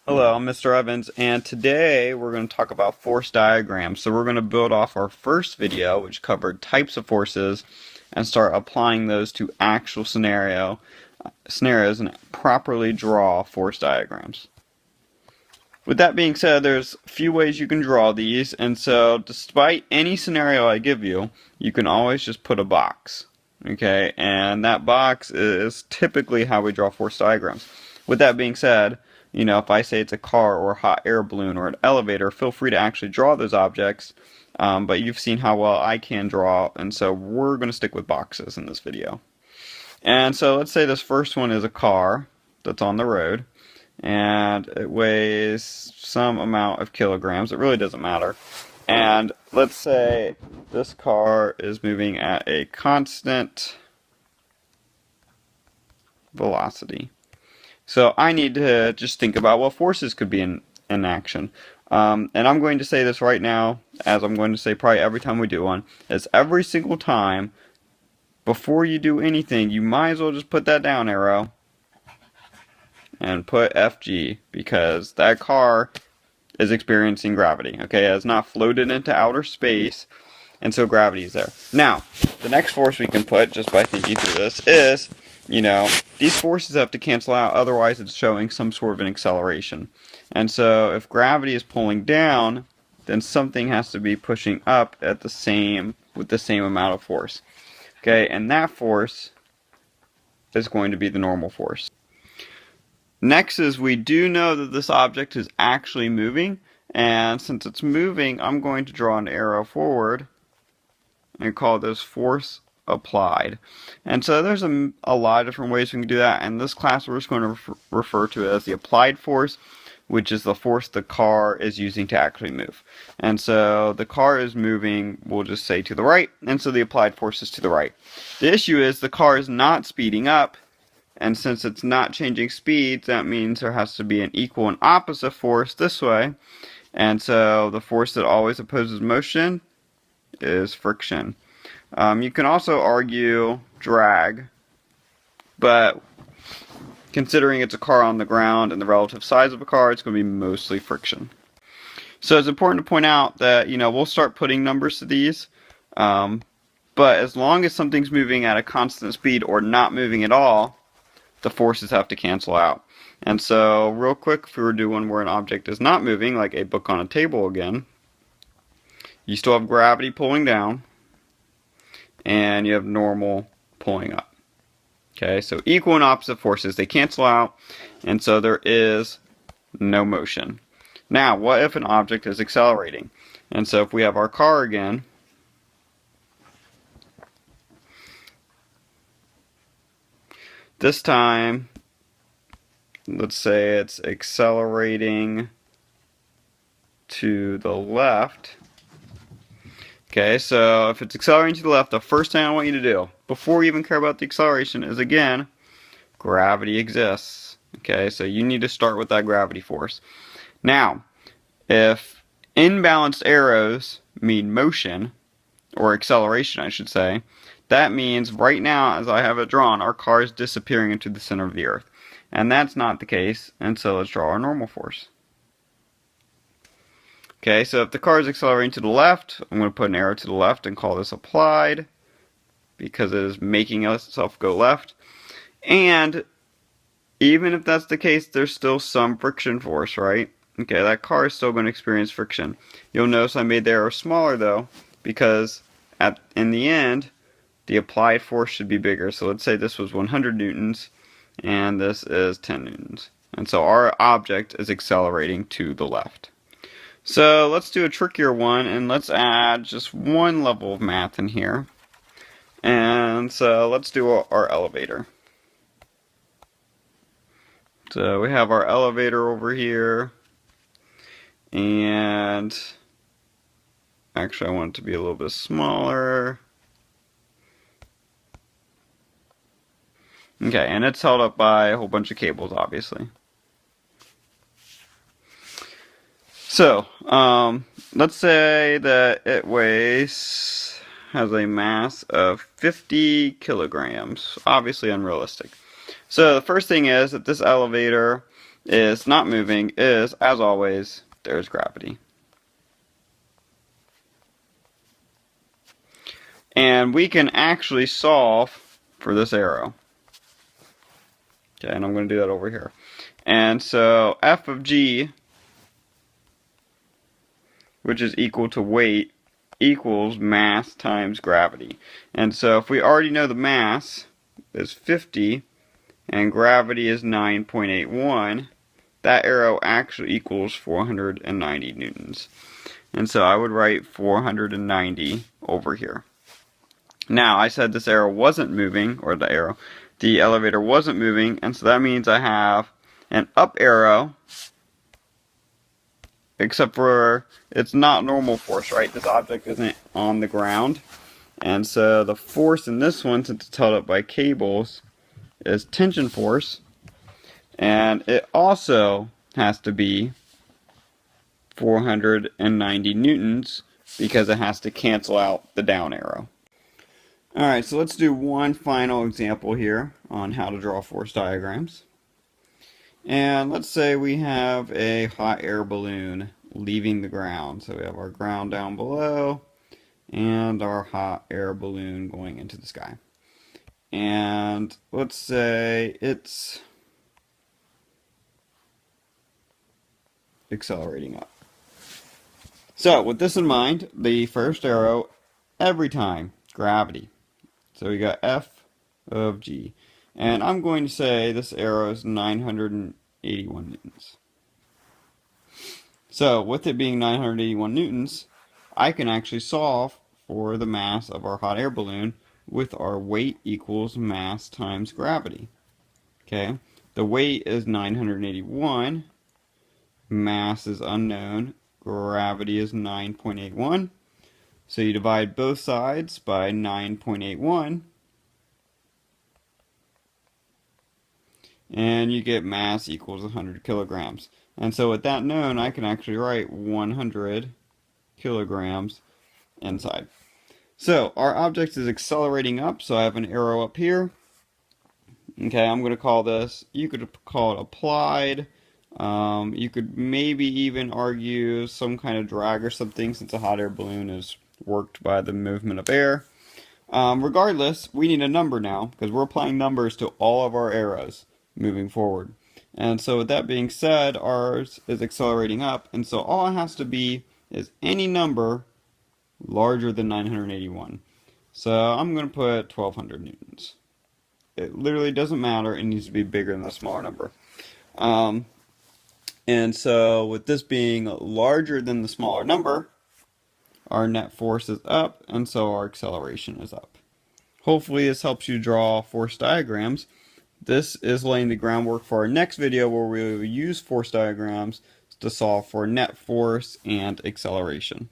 Hello, I'm Mr. Evans, and today we're going to talk about force diagrams. So we're going to build off our first video, which covered types of forces, and start applying those to actual scenarios and properly draw force diagrams. With that being said, there's a few ways you can draw these, and so despite any scenario I give you, you can always just put a box. Okay, and that box is typically how we draw force diagrams. With that being said, if I say it's a car or a hot air balloon or an elevator, feel free to actually draw those objects. But you've seen how well I can draw, and so we're going to stick with boxes in this video. And so let's say this first one is a car that's on the road, and it weighs some amount of kilograms. It really doesn't matter. And let's say this car is moving at a constant velocity. So I need to just think about what forces could be in action. And I'm going to say this right now, as I'm going to say probably every time we do one, is every single time, before you do anything, you might as well just put that down arrow and put FG, because that car is experiencing gravity. Okay, it has not floated into outer space, and so gravity is there. Now, the next force we can put, just by thinking through this, is, these forces have to cancel out, otherwise it's showing some sort of an acceleration. And so if gravity is pulling down, then something has to be pushing up with the same amount of force. Okay, and that force is going to be the normal force. Next is, we do know that this object is actually moving, and since it's moving, I'm going to draw an arrow forward and call this force applied. And so there's a lot of different ways we can do that. In this class, we're just going to refer to it as the applied force, which is the force the car is using to actually move. And so the car is moving, we'll just say, to the right, and so the applied force is to the right. The issue is the car is not speeding up, and since it's not changing speeds, that means there has to be an equal and opposite force this way. And so the force that always opposes motion is friction. You can also argue drag, but considering it's a car on the ground and the relative size of a car, it's going to be mostly friction. So it's important to point out that, we'll start putting numbers to these, but as long as something's moving at a constant speed or not moving at all, the forces have to cancel out. And so, real quick, if we were to do one where an object is not moving, like a book on a table again, you still have gravity pulling down, and you have normal pulling up. Okay, so equal and opposite forces, they cancel out, and so there is no motion. Now, what if an object is accelerating? And so if we have our car again, this time, let's say it's accelerating to the left. Okay, so if it's accelerating to the left, the first thing I want you to do, before you even care about the acceleration, is again, gravity exists. Okay, so you need to start with that gravity force. Now, if imbalanced arrows mean motion, or acceleration I should say, that means right now, as I have it drawn, our car is disappearing into the center of the earth. And that's not the case, and so let's draw our normal force. Okay, so if the car is accelerating to the left, I'm going to put an arrow to the left and call this applied, because it is making itself go left. And even if that's the case, there's still some friction force, right? Okay, that car is still going to experience friction. You'll notice I made the arrow smaller though, because in the end, the applied force should be bigger. So let's say this was 100 newtons, and this is 10 newtons. And so our object is accelerating to the left. So let's do a trickier one, and let's add just one level of math in here. And so let's do our elevator. So we have our elevator over here, and actually I want it to be a little bit smaller. Okay, and it's held up by a whole bunch of cables, obviously. So, let's say that it has a mass of 50 kilograms. Obviously unrealistic. So the first thing is that this elevator is not moving is, as always, there's gravity. And we can actually solve for this arrow. Okay, and I'm going to do that over here. And so F of G, which is equal to weight, equals mass times gravity. And so if we already know the mass is 50 and gravity is 9.81, that arrow actually equals 490 newtons. And so I would write 490 over here. Now, I said this arrow wasn't moving, or the elevator wasn't moving, and so that means I have an up arrow, except for it's not normal force, right? This object isn't on the ground. And so the force in this one, since it's held up by cables, is tension force. And it also has to be 490 newtons because it has to cancel out the down arrow. Alright, so let's do one final example here on how to draw force diagrams. And let's say we have a hot air balloon leaving the ground. So we have our ground down below and our hot air balloon going into the sky. And let's say it's accelerating up. So with this in mind, the first arrow, every time, gravity. So we got F of G. And I'm going to say this arrow is 981 newtons. So with it being 981 newtons, I can actually solve for the mass of our hot air balloon with our weight equals mass times gravity. Okay, the weight is 981, mass is unknown, gravity is 9.81. So you divide both sides by 9.81, and you get mass equals 100 kilograms. And so with that known, I can actually write 100 kilograms inside. So our object is accelerating up, so I have an arrow up here. Okay, I'm going to call this, you could call it applied. You could maybe even argue some kind of drag or something, since a hot air balloon is worked by the movement of air. Regardless, we need a number now, because we're applying numbers to all of our arrows moving forward. And so with that being said, ours is accelerating up, and so all it has to be is any number larger than 981. So I'm going to put 1200 newtons. It literally doesn't matter, it needs to be bigger than the smaller number. And so with this being larger than the smaller number, our net force is up, and so our acceleration is up. Hopefully this helps you draw force diagrams. This is laying the groundwork for our next video, where we will use force diagrams to solve for net force and acceleration.